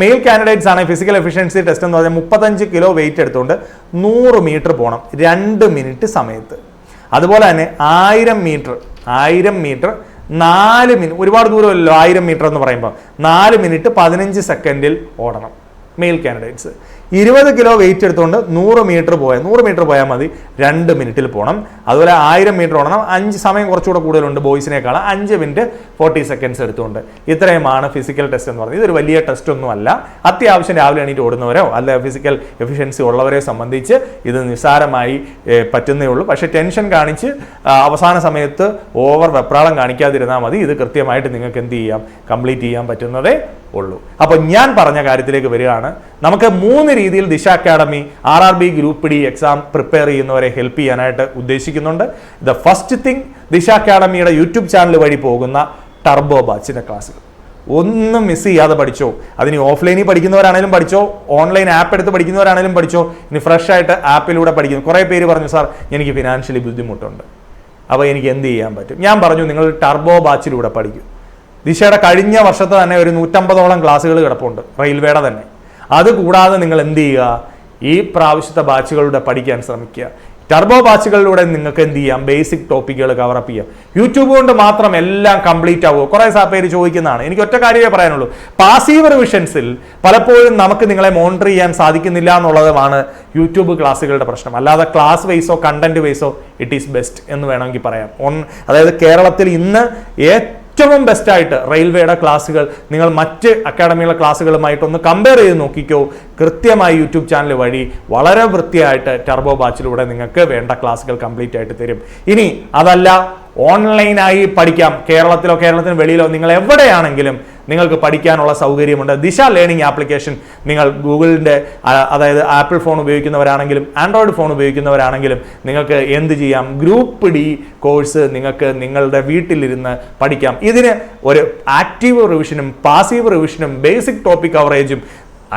A: മെയിൽ കാൻഡിഡേറ്റ്സ് ആണ് ഫിസിക്കൽ എഫിഷ്യൻസി ടെസ്റ്റ് എന്ന് പറഞ്ഞാൽ 35 കിലോ വെയിറ്റ് എടുത്തുകൊണ്ട് 100 മീറ്റർ പോകണം 2 മിനിറ്റ് സമയത്ത്. അതുപോലെ തന്നെ 1000 മീറ്റർ 4 മിനിറ്റ്, ഒരുപാട് ദൂരമല്ലോ 1000 മീറ്റർ എന്ന് പറയുമ്പോൾ, 4 മിനിറ്റ് 15 സെക്കൻഡിൽ ഓടണം മെയിൽ കാൻഡിഡേറ്റ്സ്. 20 കിലോ വെയിറ്റ് എടുത്തുകൊണ്ട് 100 മീറ്റർ പോയാൽ മതി, 2 മിനിറ്റിൽ പോകണം. അതുപോലെ 1000 മീറ്റർ ഓടണം, 5 സമയം കുറച്ചുകൂടെ കൂടുതലുണ്ട് ബോയ്സിനേക്കാൾ, 5 മിനിറ്റ് 40 സെക്കൻഡ്സ് എടുത്തുകൊണ്ട്. ഇത്രയുമാണ് ഫിസിക്കൽ ടെസ്റ്റ് എന്ന് പറയുന്നത്. ഇതൊരു വലിയ ടെസ്റ്റ് ഒന്നും അല്ല. അത്യാവശ്യം രാവിലെ എണീറ്റ് ഓടുന്നവരോ അല്ല ഫിസിക്കൽ എഫിഷ്യൻസി ഉള്ളവരെ സംബന്ധിച്ച് ഇത് നിസ്സാരമായി പറ്റുന്നേ ഉള്ളൂ. പക്ഷേ ടെൻഷൻ കാണിച്ച് അവസാന സമയത്ത് ഓവർ വെപ്രാളം കാണിക്കാതിരുന്നാൽ മതി. ഇത് കൃത്യമായിട്ട് നിങ്ങൾക്ക് എന്ത് ചെയ്യാം, കംപ്ലീറ്റ് ചെയ്യാൻ പറ്റുന്നതേ ഉള്ളൂ. അപ്പോൾ ഞാൻ പറഞ്ഞ കാര്യത്തിലേക്ക് വരികയാണ്. നമുക്ക് 3 രീതിയിൽ ദിശ academy RRB group D exam prepare ചെയ്യുന്നവരെ ഹെൽപ്പ് ചെയ്യാനായിട്ട് ഉദ്ദേശിക്കുന്നുണ്ട്. ദ ഫസ്റ്റ് തിങ്, ദിശ അക്കാഡമിയുടെ യൂട്യൂബ് ചാനൽ വഴി പോകുന്ന ടർബോ ബാച്ചിന്റെ ക്ലാസ്സുകൾ ഒന്നും മിസ് ചെയ്യാതെ പഠിച്ചോ. അതിന് ഓഫ്ലൈനിൽ പഠിക്കുന്നവരാണെങ്കിലും പഠിച്ചോ, ഓൺലൈൻ ആപ്പ് എടുത്ത് പഠിക്കുന്നവരാണെങ്കിലും പഠിച്ചോ. ഇനി ഫ്രഷ് ആയിട്ട് ആപ്പിലൂടെ പഠിക്കുന്നു. കുറേ പേര് പറഞ്ഞു, സാർ എനിക്ക് ഫിനാൻഷ്യലി ബുദ്ധിമുട്ടുണ്ട്, അപ്പോൾ എനിക്ക് എന്ത് ചെയ്യാൻ പറ്റും? ഞാൻ പറഞ്ഞു, നിങ്ങൾ ടർബോ ബാച്ചിലൂടെ പഠിക്കും. ദിശയുടെ കഴിഞ്ഞ വർഷത്തെ തന്നെ ഒരു 150ഓളം ക്ലാസ്സുകൾ കിടപ്പുണ്ട് റെയിൽവേയുടെ തന്നെ. അതുകൂടാതെ നിങ്ങൾ എന്ത് ചെയ്യുക, ഈ പ്രാവശ്യത്തെ ബാച്ചുകളുടെ പഠിക്കാൻ ശ്രമിക്കുക. ടർബോ ബാച്ചുകളിലൂടെ നിങ്ങൾക്ക് എന്ത് ചെയ്യാം, ബേസിക് ടോപ്പിക്കുകൾ കവറപ്പ് ചെയ്യാം. യൂട്യൂബ് കൊണ്ട് മാത്രം എല്ലാം കംപ്ലീറ്റ് ആവുമോ? കുറേ പേര് ചോദിക്കുന്നതാണ്. എനിക്ക് ഒറ്റ കാര്യമേ പറയാനുള്ളൂ, പാസീവ് റിവിഷൻസിൽ പലപ്പോഴും നമുക്ക് നിങ്ങളെ മോണിറ്റർ ചെയ്യാൻ സാധിക്കുന്നില്ല എന്നുള്ളതുമാണ് യൂട്യൂബ് ക്ലാസ്സുകളുടെ പ്രശ്നം. അല്ലാതെ ക്ലാസ് വൈസോ കണ്ടന്റ് വൈസോ ഇറ്റ് ഈസ് ബെസ്റ്റ് എന്ന് വേണമെങ്കിൽ പറയാം. അതായത് കേരളത്തിൽ ഇന്ന് ഏറ്റവും ബെസ്റ്റായിട്ട് റെയിൽവേയുടെ ക്ലാസ്സുകൾ നിങ്ങൾ മറ്റ് അക്കാഡമികളുടെ ക്ലാസ്സുകളുമായിട്ടൊന്ന് കമ്പയർ ചെയ്ത് നോക്കിക്കോ. കൃത്യമായി യൂട്യൂബ് ചാനൽ വഴി വളരെ വൃത്തിയായിട്ട് ടർബോ ബാച്ചിലൂടെ നിങ്ങൾക്ക് വേണ്ട ക്ലാസ്സുകൾ കംപ്ലീറ്റ് ആയിട്ട് തരും. ഇനി അതല്ല, ഓൺലൈനായി പഠിക്കാം. കേരളത്തിലോ കേരളത്തിന് വെളിയിലോ നിങ്ങൾ എവിടെയാണെങ്കിലും നിങ്ങൾക്ക് പഠിക്കാനുള്ള സൗകര്യമുണ്ട്. ദിശ ലേണിംഗ് ആപ്ലിക്കേഷൻ നിങ്ങൾ ഗൂഗിളിൻ്റെ, അതായത് ആപ്പിൾ ഫോൺ ഉപയോഗിക്കുന്നവരാണെങ്കിലും ആൻഡ്രോയിഡ് ഫോൺ ഉപയോഗിക്കുന്നവരാണെങ്കിലും നിങ്ങൾക്ക് എന്ത് ചെയ്യാം, ഗ്രൂപ്പ് ഡി കോഴ്സ് നിങ്ങൾക്ക് നിങ്ങളുടെ വീട്ടിലിരുന്ന് പഠിക്കാം. ഇതിന് ഒരു ആക്റ്റീവ് റിവിഷനും പാസീവ് റിവിഷനും ബേസിക് ടോപ്പിക് കവറേജും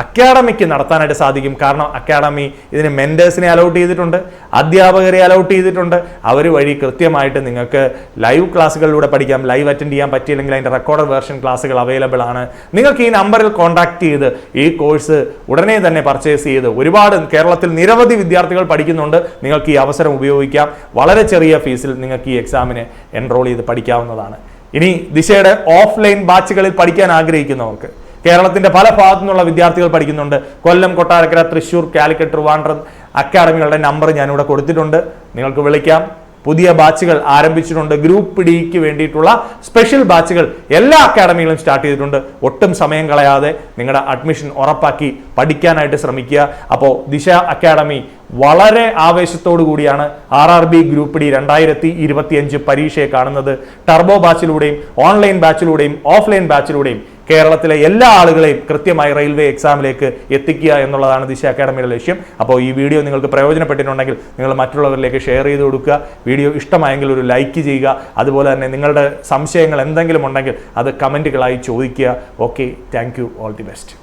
A: അക്കാഡമിക്ക് നടത്താനായിട്ട് സാധിക്കും. കാരണം അക്കാഡമി ഇതിന് മെൻറ്റേഴ്സിനെ അലൗട്ട് ചെയ്തിട്ടുണ്ട്, അധ്യാപകരെ അലൗട്ട് ചെയ്തിട്ടുണ്ട്. അവർ വഴി കൃത്യമായിട്ട് നിങ്ങൾക്ക് ലൈവ് ക്ലാസ്സുകളിലൂടെ പഠിക്കാം. ലൈവ് അറ്റൻഡ് ചെയ്യാൻ പറ്റിയില്ലെങ്കിൽ അതിൻ്റെ റെക്കോർഡഡ് വേർഷൻ ക്ലാസ്സുകൾ അവൈലബിൾ ആണ്. നിങ്ങൾക്ക് ഈ നമ്പറിൽ കോൺടാക്ട് ചെയ്ത് ഈ കോഴ്സ് ഉടനെ തന്നെ പർച്ചേസ് ചെയ്ത്, ഒരുപാട് കേരളത്തിൽ നിരവധി വിദ്യാർത്ഥികൾ പഠിക്കുന്നുണ്ട്, നിങ്ങൾക്ക് ഈ അവസരം ഉപയോഗിക്കാം. വളരെ ചെറിയ ഫീസിൽ നിങ്ങൾക്ക് ഈ എക്സാമിന് എൻറോൾ ചെയ്ത് പഠിക്കാവുന്നതാണ്. ഇനി ദിശയുടെ ഓഫ്ലൈൻ ബാച്ചുകളിൽ പഠിക്കാൻ ആഗ്രഹിക്കുന്നവർക്ക്, കേരളത്തിന്റെ പല ഭാഗത്തു നിന്നുള്ള വിദ്യാർത്ഥികൾ പഠിക്കുന്നുണ്ട്. കൊല്ലം, കൊട്ടാരക്കര, തൃശ്ശൂർ, കാലിക്കറ്റ്, ട്രിവാൻഡ്രം അക്കാഡമികളുടെ നമ്പർ ഞാനിവിടെ കൊടുത്തിട്ടുണ്ട്. നിങ്ങൾക്ക് വിളിക്കാം, പുതിയ ബാച്ചുകൾ ആരംഭിച്ചിട്ടുണ്ട്. ഗ്രൂപ്പ് ഡിക്ക് വേണ്ടിയിട്ടുള്ള സ്പെഷ്യൽ ബാച്ചുകൾ എല്ലാ അക്കാഡമികളും സ്റ്റാർട്ട് ചെയ്തിട്ടുണ്ട്. ഒട്ടും സമയം കളയാതെ നിങ്ങളുടെ അഡ്മിഷൻ ഉറപ്പാക്കി പഠിക്കാനായിട്ട് ശ്രമിക്കുക. അപ്പോൾ ദിശ അക്കാഡമി വളരെ ആവേശത്തോടു കൂടിയാണ് RRB ഗ്രൂപ്പ് ഡി 2025 പരീക്ഷയെ കാണുന്നത്. ടർബോ ബാച്ചിലൂടെയും ഓൺലൈൻ ബാച്ചിലൂടെയും ഓഫ്ലൈൻ ബാച്ചിലൂടെയും കേരളത്തിലെ എല്ലാ ആളുകളെയും കൃത്യമായി റെയിൽവേ എക്സാമിലേക്ക് എത്തിക്കുക എന്നുള്ളതാണ് ദിശ അക്കാഡമിയുടെ ലക്ഷ്യം. അപ്പോൾ ഈ വീഡിയോ നിങ്ങൾക്ക് പ്രയോജനപ്പെട്ടിട്ടുണ്ടെങ്കിൽ നിങ്ങൾ മറ്റുള്ളവരിലേക്ക് ഷെയർ ചെയ്ത് കൊടുക്കുക. വീഡിയോ ഇഷ്ടമായെങ്കിൽ ഒരു ലൈക്ക് ചെയ്യുക. അതുപോലെ തന്നെ നിങ്ങളുടെ സംശയങ്ങൾ എന്തെങ്കിലും ഉണ്ടെങ്കിൽ അത് കമൻറ്റുകളായി ചോദിക്കുക. Okay, thank you, all the best.